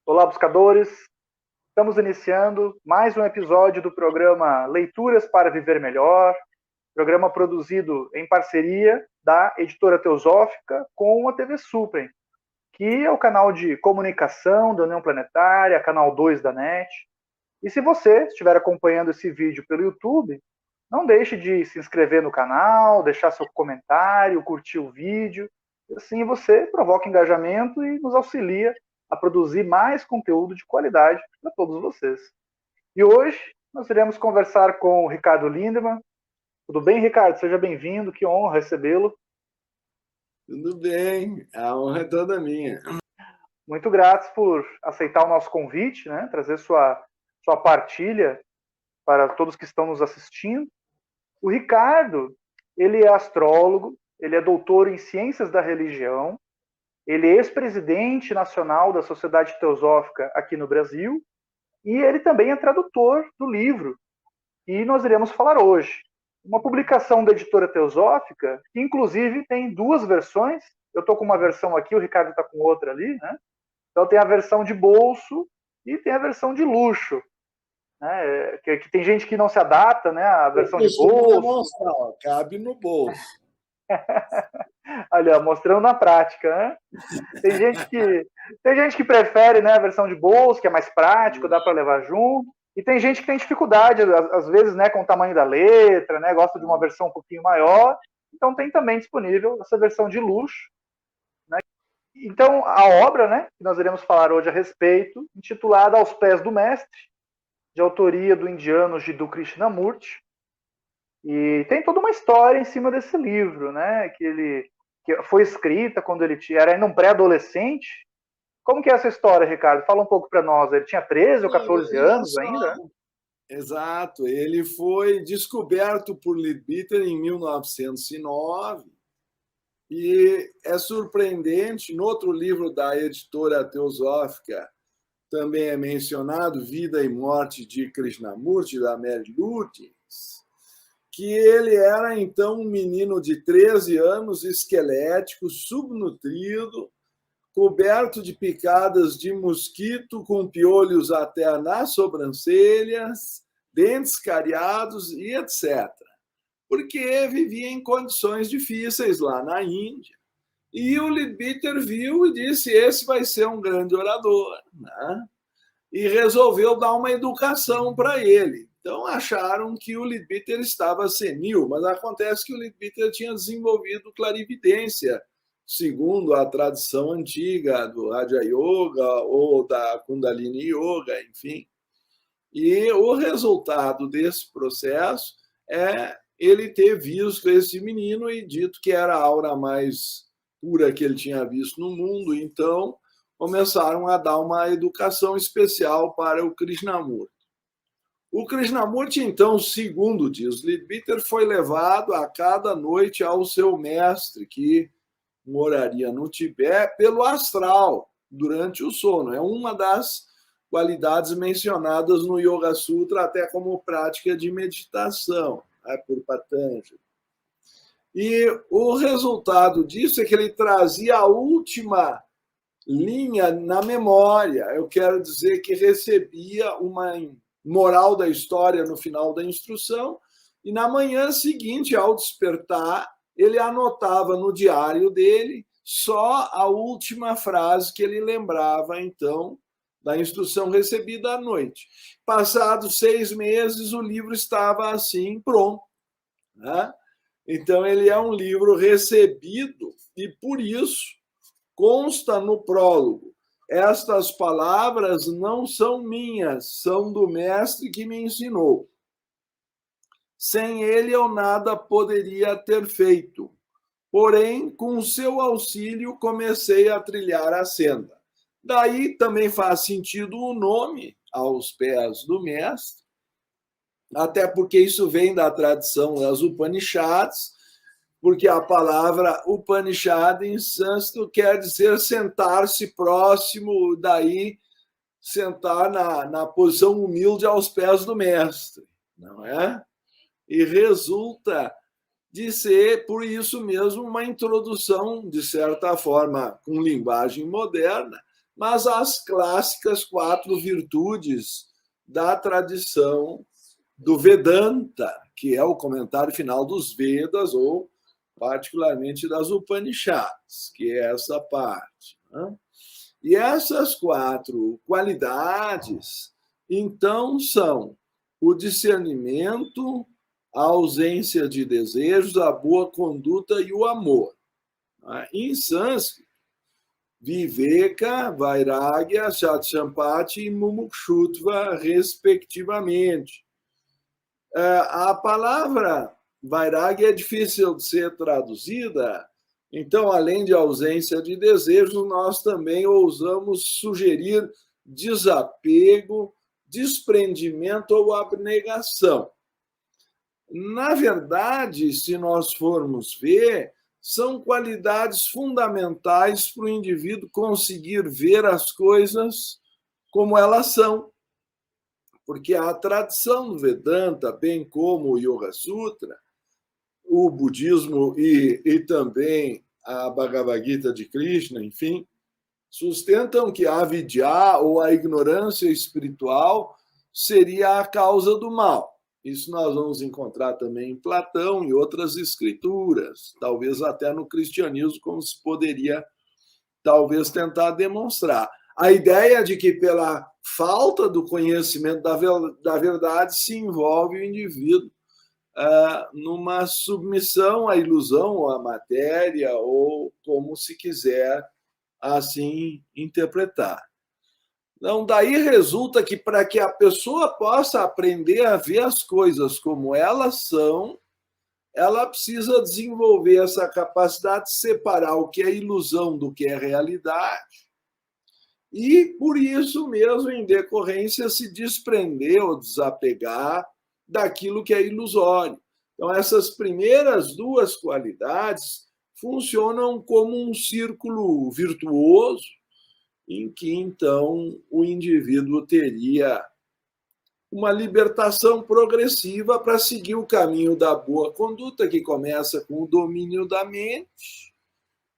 Olá, buscadores! Estamos iniciando mais um episódio do programa Leituras para Viver Melhor, programa produzido em parceria da Editora Teosófica com a TV Suprem, que é o canal de comunicação da União Planetária, canal 2 da NET. E se você estiver acompanhando esse vídeo pelo YouTube, não deixe de se inscrever no canal, deixar seu comentário, curtir o vídeo. Assim você provoca engajamento e nos auxilia a produzir mais conteúdo de qualidade para todos vocês. E hoje nós iremos conversar com o Ricardo Lindemann. Tudo bem, Ricardo? Seja bem-vindo, que honra recebê-lo. Tudo bem, a honra é toda minha. Muito gratos por aceitar o nosso convite, né? Trazer sua partilha para todos que estão nos assistindo. O Ricardo, ele é astrólogo, ele é doutor em ciências da religião, ele é ex-presidente nacional da Sociedade Teosófica aqui no Brasil, e ele também é tradutor do livro que nós iremos falar hoje. Uma publicação da Editora Teosófica, que inclusive tem duas versões. Eu estou com uma versão aqui, o Ricardo está com outra ali, né? Então tem a versão de bolso e tem a versão de luxo. Né? Que tem gente que não se adapta, né? A versão de bolso. Mostrar, ó, cabe no bolso. Olha, mostrando na prática, né? Tem gente que prefere, né, a versão de bolso, que é mais prático, dá para levar junto. E tem gente que tem dificuldade, às vezes, né, com o tamanho da letra, né, gosta de uma versão um pouquinho maior. Então tem também disponível essa versão de luxo. Né? Então a obra, né, que nós iremos falar hoje a respeito, intitulada Aos Pés do Mestre, de autoria do indiano Jiddu Krishnamurti. E tem toda uma história em cima desse livro, né, que foi escrita quando ele era ainda um pré-adolescente. Como que é essa história, Ricardo? Fala um pouco para nós. Ele tinha 13 ou 14 anos ainda? Exato. Ele foi descoberto por Leadbeater em 1909 e é surpreendente, no outro livro da Editora Teosófica, também é mencionado Vida e Morte de Krishnamurti, da Mary Lutens, que ele era, então, um menino de 13 anos, esquelético, subnutrido, coberto de picadas de mosquito, com piolhos até nas sobrancelhas, dentes cariados e etc. Porque vivia em condições difíceis lá na Índia. E o Leadbeater viu e disse, esse vai ser um grande orador, né? E resolveu dar uma educação para ele. Então acharam que o Leadbeater estava senil, mas acontece que o Leadbeater tinha desenvolvido clarividência, segundo a tradição antiga do Raja Yoga ou da Kundalini Yoga, enfim. E o resultado desse processo é ele ter visto esse menino e dito que era a aura mais pura que ele tinha visto no mundo. Então, começaram a dar uma educação especial para o Krishnamurti. O Krishnamurti, então, segundo diz Leadbeater, foi levado a cada noite ao seu mestre, que moraria no Tibete, pelo astral, durante o sono. É uma das qualidades mencionadas no Yoga Sutra, até como prática de meditação, né, por Patanjali. E o resultado disso é que ele trazia a última linha na memória. Eu quero dizer que recebia uma moral da história no final da instrução e na manhã seguinte, ao despertar, ele anotava no diário dele só a última frase que ele lembrava, então, da instrução recebida à noite. Passados 6 meses, o livro estava assim, pronto. Né? Então, ele é um livro recebido e, por isso, consta no prólogo. Estas palavras não são minhas, são do mestre que me ensinou. Sem ele eu nada poderia ter feito. Porém, com seu auxílio, comecei a trilhar a senda. Daí também faz sentido o nome, Aos Pés do Mestre, até porque isso vem da tradição das Upanishads, porque a palavra Upanishad em sânscrito quer dizer sentar-se próximo, daí sentar na posição humilde aos pés do mestre, não é? E resulta de ser, por isso mesmo, uma introdução, de certa forma, com linguagem moderna, mas as clássicas 4 virtudes da tradição do Vedanta, que é o comentário final dos Vedas, ou particularmente das Upanishads, que é essa parte. Né? E essas 4 qualidades, então, são o discernimento, a ausência de desejos, a boa conduta e o amor. Em sânscrito, Viveka, Vairagya, Satsampati e Mumukshutva, respectivamente. A palavra Vairagya é difícil de ser traduzida, então, além de ausência de desejos, nós também ousamos sugerir desapego, desprendimento ou abnegação. Na verdade, se nós formos ver, são qualidades fundamentais para o indivíduo conseguir ver as coisas como elas são. Porque a tradição do Vedanta, bem como o Yoga Sutra, o budismo e também a Bhagavad Gita de Krishna, enfim, sustentam que a avidya, ou a ignorância espiritual, seria a causa do mal. Isso nós vamos encontrar também em Platão e outras escrituras, talvez até no cristianismo, como se poderia talvez tentar demonstrar. A ideia de que pela falta do conhecimento da verdade se envolve o indivíduo numa submissão à ilusão ou à matéria, ou como se quiser assim interpretar. Então, daí resulta que para que a pessoa possa aprender a ver as coisas como elas são, ela precisa desenvolver essa capacidade de separar o que é ilusão do que é realidade e, por isso mesmo, em decorrência, se desprender ou desapegar daquilo que é ilusório. Então, essas primeiras 2 qualidades funcionam como um círculo virtuoso em que, então, o indivíduo teria uma libertação progressiva para seguir o caminho da boa conduta, que começa com o domínio da mente,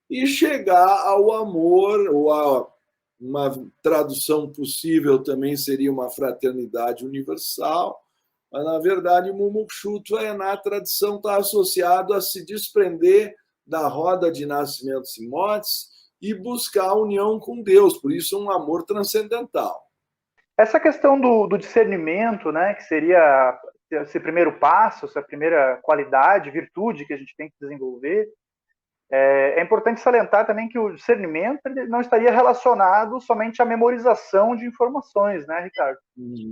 e chegar ao amor, ou a uma tradução possível também seria uma fraternidade universal, mas, na verdade, o Mumukshutva, na tradição, está associado a se desprender da roda de nascimentos e mortes e buscar a união com Deus, por isso um amor transcendental. Essa questão do discernimento, né, que seria esse primeiro passo, essa primeira qualidade, virtude que a gente tem que desenvolver, é importante salientar também que o discernimento não estaria relacionado somente à memorização de informações, né, Ricardo?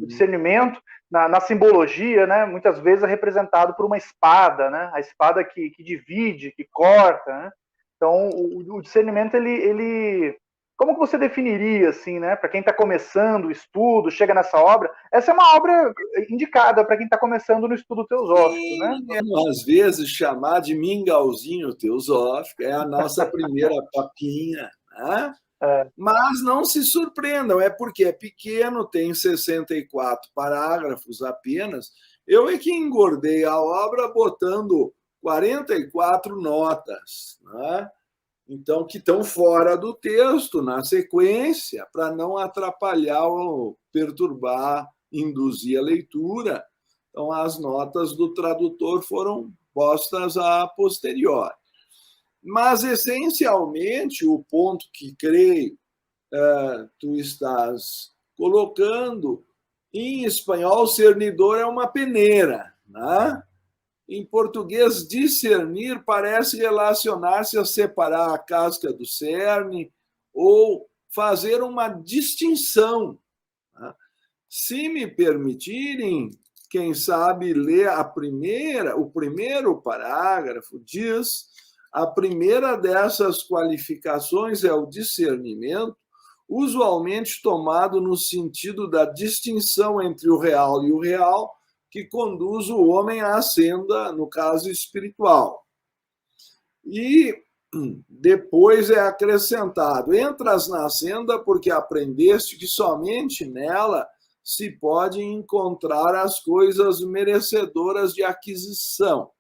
O discernimento, na simbologia, né, muitas vezes é representado por uma espada, né, a espada que divide, que corta, né? Então, o discernimento, ele como que você definiria, assim, né, para quem está começando o estudo, chega nessa obra? Essa é uma obra indicada para quem está começando no estudo teosófico, né? Às vezes, chamar de mingauzinho teosófico é a nossa primeira papinha, né? Mas não se surpreendam, é porque é pequeno, tem 64 parágrafos apenas. Eu é que engordei a obra botando 44 notas, né? Então, que estão fora do texto, na sequência, para não atrapalhar ou perturbar, induzir a leitura. Então, as notas do tradutor foram postas a posteriori. Mas, essencialmente, o ponto que creio tu estás colocando, em espanhol, cernidor é uma peneira, né? Em português, discernir parece relacionar-se a separar a casca do cerne ou fazer uma distinção. Se me permitirem, quem sabe ler o primeiro parágrafo, diz: a primeira dessas qualificações é o discernimento, usualmente tomado no sentido da distinção entre o real e o real, que conduz o homem à senda, no caso espiritual. E depois é acrescentado: entras na senda porque aprendeste que somente nela se pode encontrar as coisas merecedoras de aquisição.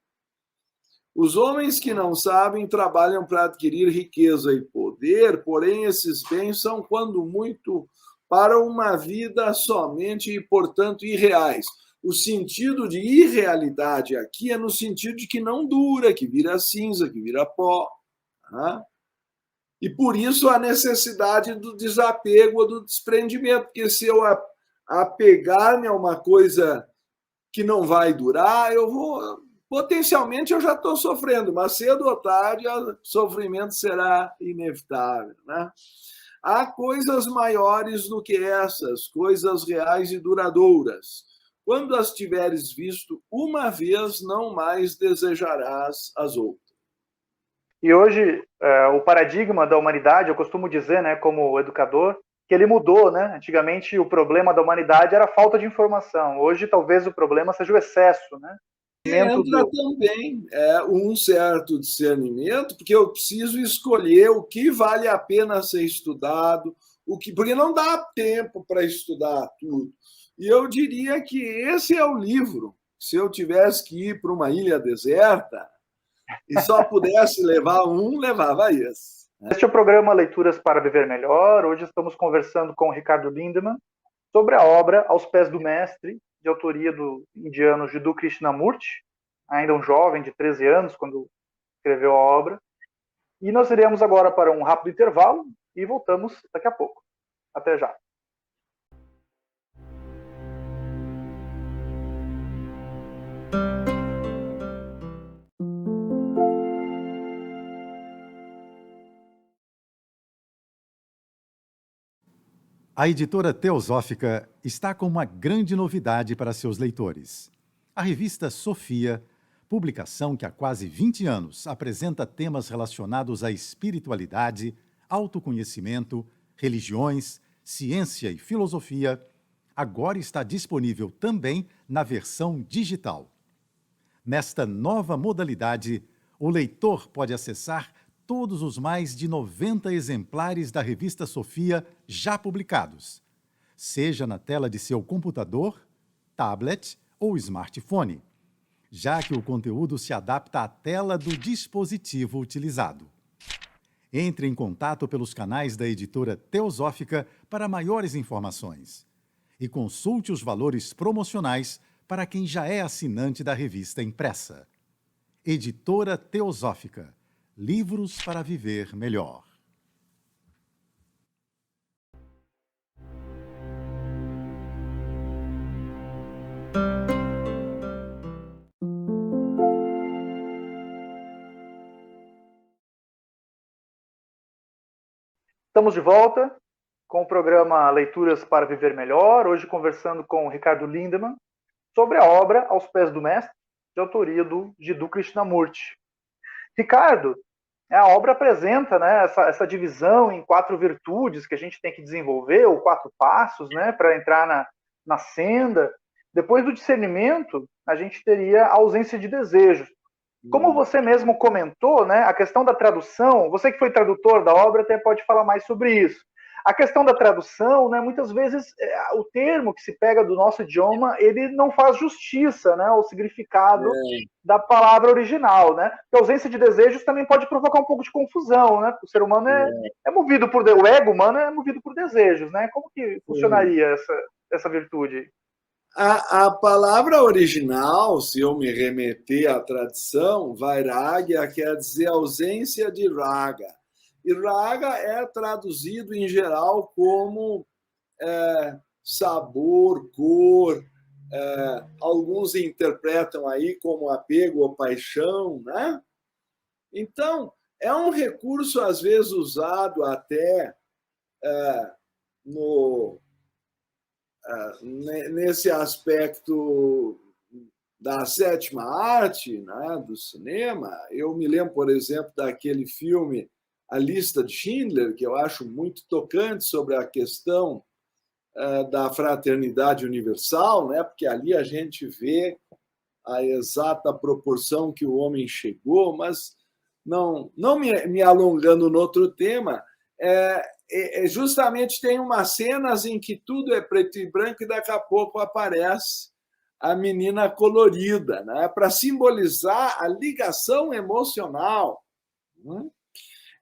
Os homens que não sabem trabalham para adquirir riqueza e poder, poder, porém esses bens são, quando muito, para uma vida somente e, portanto, irreais. O sentido de irrealidade aqui é no sentido de que não dura, que vira cinza, que vira pó. Tá? E por isso a necessidade do desapego, do desprendimento, porque se eu apegar-me a uma coisa que não vai durar, eu vou potencialmente eu já estou sofrendo, mas cedo ou tarde o sofrimento será inevitável, né? Há coisas maiores do que essas, coisas reais e duradouras. Quando as tiveres visto uma vez, não mais desejarás as outras. E hoje, o paradigma da humanidade, eu costumo dizer, né, como educador, que ele mudou, né? Antigamente, o problema da humanidade era a falta de informação. Hoje, talvez, o problema seja o excesso, né? Entra também um certo discernimento, porque eu preciso escolher o que vale a pena ser estudado, porque não dá tempo para estudar tudo. E eu diria que esse é o livro. Se eu tivesse que ir para uma ilha deserta e só pudesse levar um, levava esse. Este é o programa Leituras para Viver Melhor. Hoje estamos conversando com o Ricardo Lindemann sobre a obra Aos Pés do Mestre, de autoria do indiano Jiddu Krishnamurti, ainda um jovem de 13 anos quando escreveu a obra. E nós iremos agora para um rápido intervalo e voltamos daqui a pouco. Até já. A editora Teosófica está com uma grande novidade para seus leitores. A revista Sofia, publicação que há quase 20 anos apresenta temas relacionados à espiritualidade, autoconhecimento, religiões, ciência e filosofia, agora está disponível também na versão digital. Nesta nova modalidade, o leitor pode acessar todos os mais de 90 exemplares da revista Sofia já publicados, seja na tela de seu computador, tablet ou smartphone, já que o conteúdo se adapta à tela do dispositivo utilizado. Entre em contato pelos canais da editora Teosófica para maiores informações e consulte os valores promocionais para quem já é assinante da revista impressa. Editora Teosófica. Livros para viver melhor. Estamos de volta com o programa Leituras para Viver Melhor, hoje conversando com o Ricardo Lindemann sobre a obra Aos Pés do Mestre, de autoria do Jiddu Krishnamurti. Ricardo, a obra apresenta, né, essa divisão em 4 virtudes que a gente tem que desenvolver, ou 4 passos, né, para entrar na senda. Depois do discernimento, a gente teria a ausência de desejos. Como você mesmo comentou, né, a questão da tradução, você que foi tradutor da obra até pode falar mais sobre isso. A questão da tradução, né, muitas vezes o termo que se pega do nosso idioma, ele não faz justiça, né, ao significado da palavra original, né? A ausência de desejos também pode provocar um pouco de confusão, né? O ser humano é movido por o ego humano é movido por desejos, né? Como que funcionaria essa virtude? A palavra original, se eu me remeter à tradição, vairagya quer dizer ausência de raga. E raga é traduzido, em geral, como sabor, cor. Alguns interpretam aí como apego ou paixão, né? Então, é um recurso, às vezes, usado até nesse aspecto da sétima arte, né, do cinema. Eu me lembro, por exemplo, daquele filme A Lista de Schindler, que eu acho muito tocante sobre a questão da fraternidade universal, né, porque ali a gente vê a exata proporção que o homem chegou, mas não me alongando no outro tema, justamente tem umas cenas em que tudo é preto e branco e daqui a pouco aparece a menina colorida, né, para simbolizar a ligação emocional.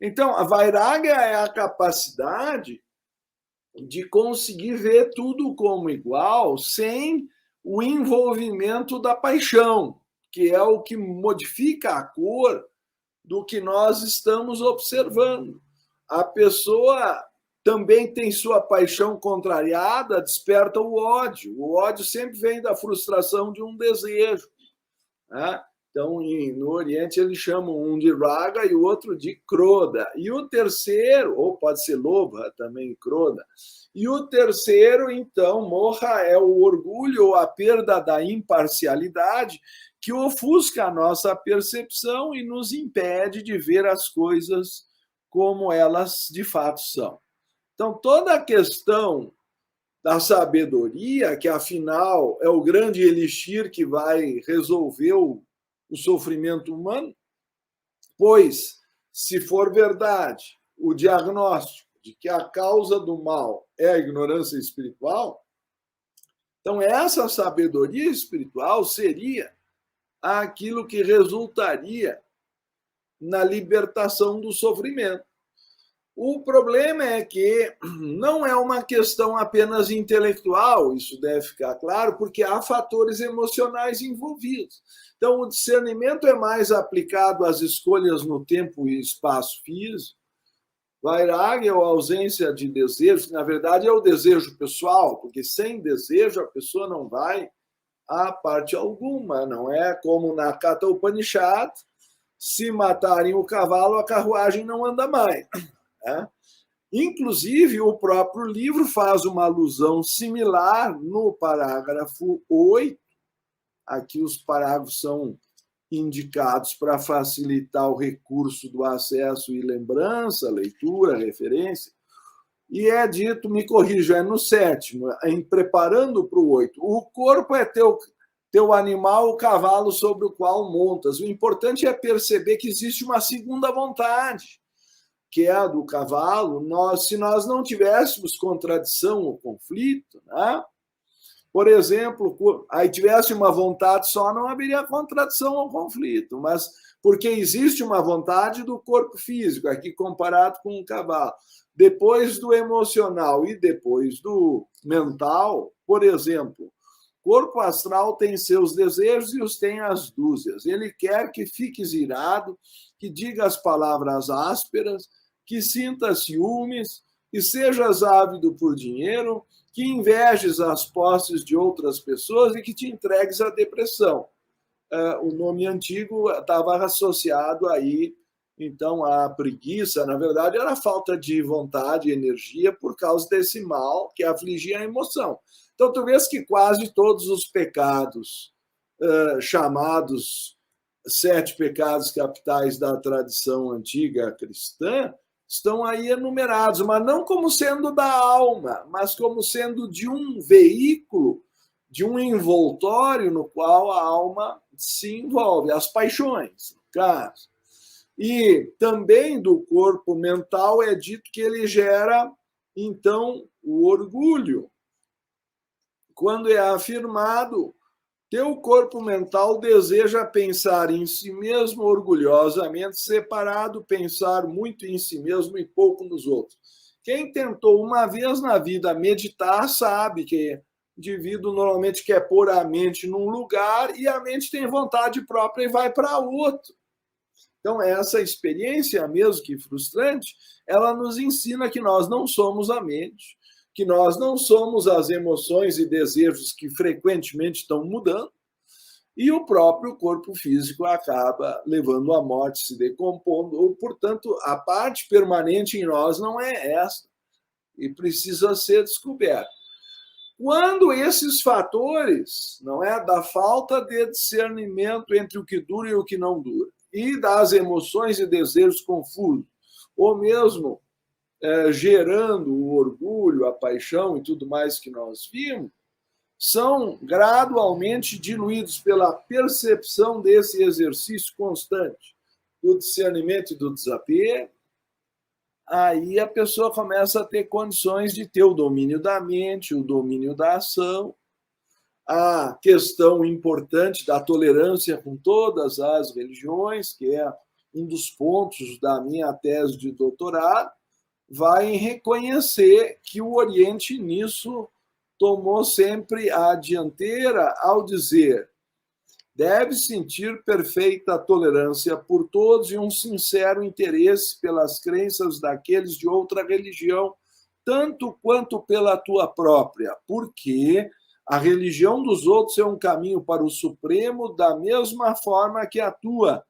Então, a Vairagya é a capacidade de conseguir ver tudo como igual, sem o envolvimento da paixão, que é o que modifica a cor do que nós estamos observando. A pessoa também tem sua paixão contrariada, desperta o ódio. O ódio sempre vem da frustração de um desejo, né? Então, no Oriente, eles chamam um de raga e o outro de kroda. E o terceiro, ou pode ser lobha também, kroda. E o terceiro, então, moha, é o orgulho ou a perda da imparcialidade que ofusca a nossa percepção e nos impede de ver as coisas como elas de fato são. Então, toda a questão da sabedoria, que afinal é o grande elixir que vai resolver o sofrimento humano, pois, se for verdade o diagnóstico de que a causa do mal é a ignorância espiritual, então essa sabedoria espiritual seria aquilo que resultaria na libertação do sofrimento. O problema é que não é uma questão apenas intelectual, isso deve ficar claro, porque há fatores emocionais envolvidos. Então, o discernimento é mais aplicado às escolhas no tempo e espaço físico. Vairagya, ou ausência de desejo, que na verdade é o desejo pessoal, porque sem desejo a pessoa não vai a parte alguma, não é como na Katha Upanishad, se matarem o cavalo, a carruagem não anda mais. É? Inclusive, o próprio livro faz uma alusão similar no parágrafo 8. Aqui os parágrafos são indicados para facilitar o recurso do acesso e lembrança, leitura, referência. E é dito, me corrija, é no 7º, em preparando para o 8. O corpo é teu animal, o cavalo sobre o qual montas. O importante é perceber que existe uma segunda vontade, que é a do cavalo. Se nós não tivéssemos contradição ou conflito, né? Por exemplo, aí tivesse uma vontade só, não haveria contradição ou conflito, mas porque existe uma vontade do corpo físico, aqui comparado com o cavalo. Depois do emocional e depois do mental, por exemplo, o corpo astral tem seus desejos e os tem às dúzias. Ele quer que fiques irado, que diga as palavras ásperas, que sinta ciúmes, que sejas ávido por dinheiro, que invejes as posses de outras pessoas e que te entregues à depressão. O nome antigo estava associado aí, então, à preguiça. Na verdade, era a falta de vontade e energia por causa desse mal que afligia a emoção. Então, tu vês que quase todos os pecados chamados 7 pecados capitais da tradição antiga cristã estão aí enumerados, mas não como sendo da alma, mas como sendo de um veículo, de um envoltório no qual a alma se envolve, as paixões, no caso. E também do corpo mental é dito que ele gera, então, o orgulho. Quando é afirmado, teu corpo mental deseja pensar em si mesmo orgulhosamente, separado, pensar muito em si mesmo e pouco nos outros. Quem tentou uma vez na vida meditar sabe que o indivíduo normalmente quer pôr a mente num lugar e a mente tem vontade própria e vai para outro. Então, essa experiência, mesmo que frustrante, ela nos ensina que nós não somos a mente, que nós não somos as emoções e desejos que frequentemente estão mudando, e o próprio corpo físico acaba levando à morte, se decompondo. Portanto, a parte permanente em nós não é essa, e precisa ser descoberta. Quando esses fatores, não é, da falta de discernimento entre o que dura e o que não dura, e das emoções e desejos confusos, ou mesmo gerando o orgulho, a paixão e tudo mais que nós vimos, são gradualmente diluídos pela percepção desse exercício constante do discernimento e do desapego. Aí a pessoa começa a ter condições de ter o domínio da mente, o domínio da ação, a questão importante da tolerância com todas as religiões, que é um dos pontos da minha tese de doutorado, vai reconhecer que o Oriente nisso tomou sempre a dianteira ao dizer: deve sentir perfeita tolerância por todos e um sincero interesse pelas crenças daqueles de outra religião, tanto quanto pela tua própria, porque a religião dos outros é um caminho para o Supremo da mesma forma que a tua,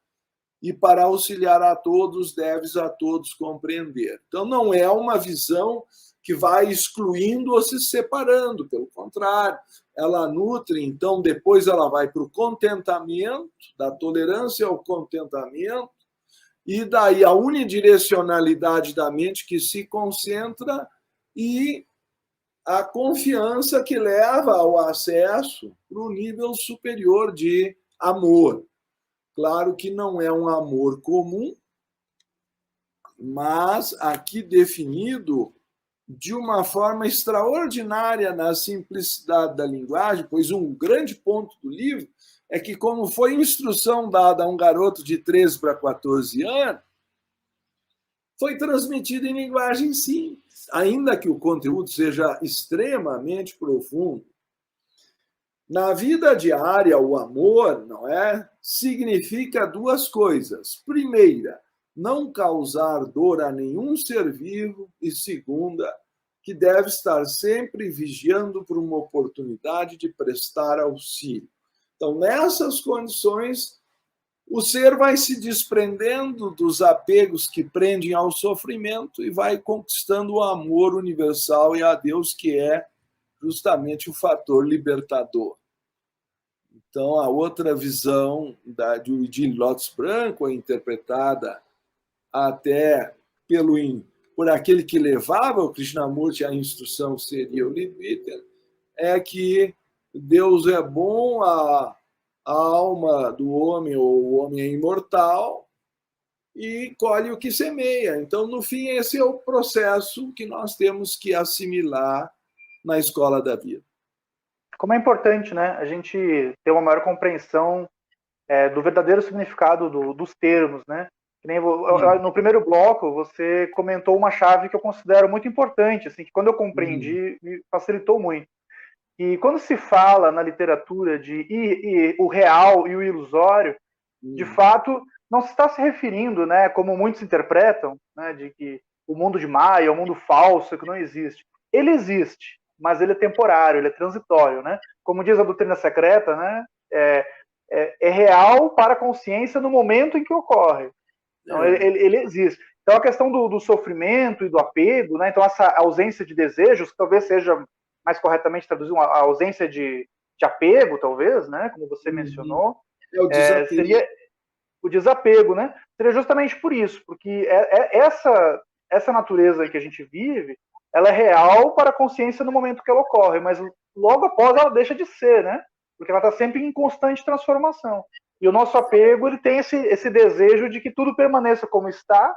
e para auxiliar a todos, deves a todos compreender. Então, não é uma visão que vai excluindo ou se separando, pelo contrário, ela nutre, então depois ela vai para o contentamento, da tolerância ao contentamento, e daí a unidirecionalidade da mente que se concentra e a confiança que leva ao acesso para o nível superior de amor. Claro que não é um amor comum, mas aqui definido de uma forma extraordinária na simplicidade da linguagem, pois um grande ponto do livro é que, como foi instrução dada a um garoto de 13 para 14 anos, foi transmitido em linguagem simples, ainda que o conteúdo seja extremamente profundo. Na vida diária, o amor, não é? Significa duas coisas. Primeira, não causar dor a nenhum ser vivo. E segunda, que deve estar sempre vigiando por uma oportunidade de prestar auxílio. Então, nessas condições, o ser vai se desprendendo dos apegos que prendem ao sofrimento e vai conquistando o amor universal e a Deus, que é justamente o fator libertador. Então, a outra visão de Eugene Lotz Branco, interpretada até por aquele que levava o Krishnamurti à instrução, seria o Leadbeater, é que Deus é bom, a alma do homem, ou o homem é imortal, e colhe o que semeia. Então, no fim, esse é o processo que nós temos que assimilar na escola da vida. Como é importante, né, a gente ter uma maior compreensão do verdadeiro significado dos termos, né? Que nem no primeiro bloco, você comentou uma chave que eu considero muito importante, assim, que quando eu compreendi, me facilitou muito. E quando se fala na literatura de o real e o ilusório, de fato, não se está se referindo, né, como muitos interpretam, né, de que o mundo de Maia é um mundo falso, que não existe. Ele existe, mas ele é temporário, ele é transitório, né? Como diz a doutrina secreta, né, é real para a consciência no momento em que ocorre. Então, ele existe. Então, a questão do sofrimento e do apego, né, então essa ausência de desejos, que talvez seja mais corretamente traduzir a ausência de apego, talvez, né, como você mencionou, seria o desapego, né? Seria justamente por isso, porque essa natureza que a gente vive, ela é real para a consciência no momento que ela ocorre, mas logo após ela deixa de ser, né? Porque ela está sempre em constante transformação. E o nosso apego, ele tem esse desejo de que tudo permaneça como está,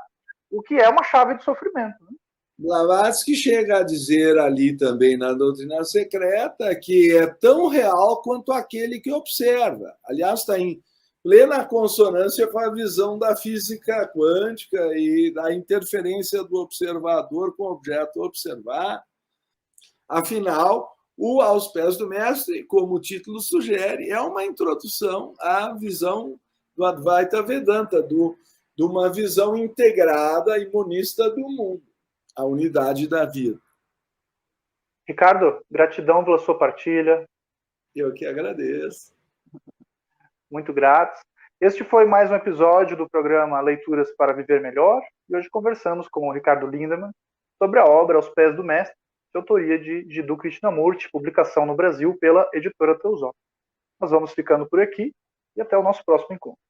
o que é uma chave de sofrimento, né? Blavatsky chega a dizer ali também na doutrina secreta que é tão real quanto aquele que observa. Aliás, está em plena consonância com a visão da física quântica e da interferência do observador com o objeto observado. Afinal, o Aos Pés do Mestre, como o título sugere, é uma introdução à visão do Advaita Vedanta, de uma visão integrada e monista do mundo, a unidade da vida. Ricardo, gratidão pela sua partilha. Eu que agradeço. Muito gratos. Este foi mais um episódio do programa Leituras para Viver Melhor, e hoje conversamos com o Ricardo Lindemann sobre a obra Aos Pés do Mestre, de autoria de Jiddu Krishnamurti, publicação no Brasil pela editora Teosófica. Nós vamos ficando por aqui e até o nosso próximo encontro.